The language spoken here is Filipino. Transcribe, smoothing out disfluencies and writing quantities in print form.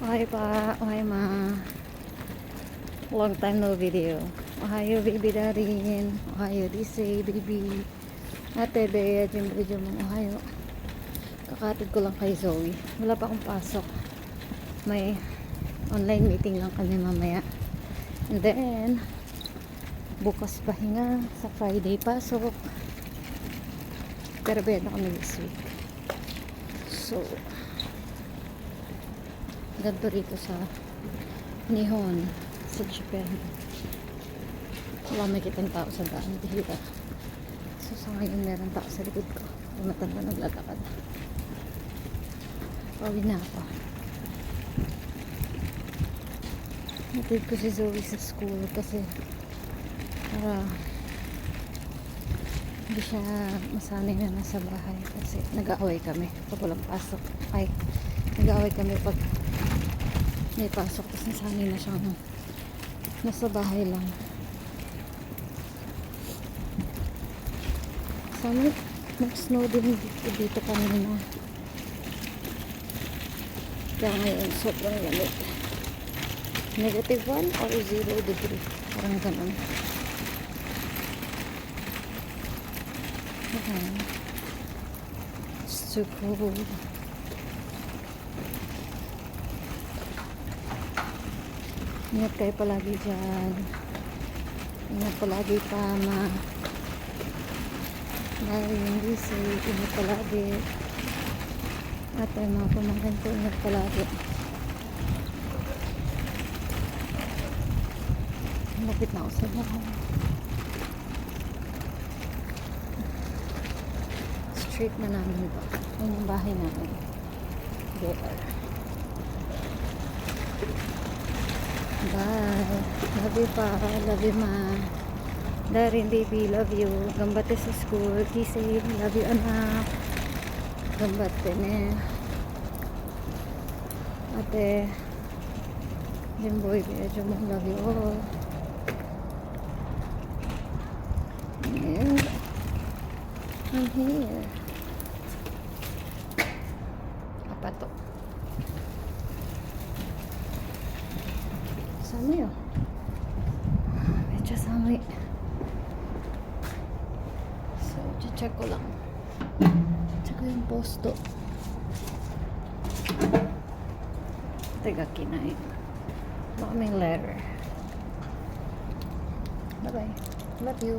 Okay pa, okay ma. Long time no video. Ohayo baby darin. Ohayo disay baby. Ate Bea, video mo. Ohayo. Kakatid ko lang kay Zoe. Wala pa akong pasok. May online meeting lang kami mamaya. And then, bukas pahinga. Sa Friday pasok. Pero bayad na kami this week. So, ganito rito sa Nihon, sa Japan. Wala may kitang tao sa daan. Bihira. So, sa ngayon meron tao sa likod ko. May matanda naglalakad. Pawid na ako. Natid ko si Zoe sa school kasi para hindi siya masanay na nasa bahay kasi nag-aaway kami pag walang pasok. Ay, nag-aaway kami pag may pasok kasi nasanay na siyang nasa bahay lang. Sana nag-snow din dito kanina. Kaya ngayon sobrang lamig. Negative 1 or 0 degree. Parang ganun. Okay. It's too cold. Ingat kayo palagi dyan. Ingat palagi tama. Dahil hindi safe. Ingat palagi. At ay mga pamangkin ko, ingat palagi. Lapit na ako sa bahay. Street na namin ito. Yun yung bahay namin. There. Bye. Love you pa. Love you ma. Darin baby, love you. Gambate sa school. Be safe. Love you anak. Gambate ne. Ate. Jimboy, medyo mo love you all. And I'm here. Apa to? Samay oh. Medyo samay. So, check ko lang. Check ko yung posto. Teka, kinain. Baka may letter. Bye-bye. Love you.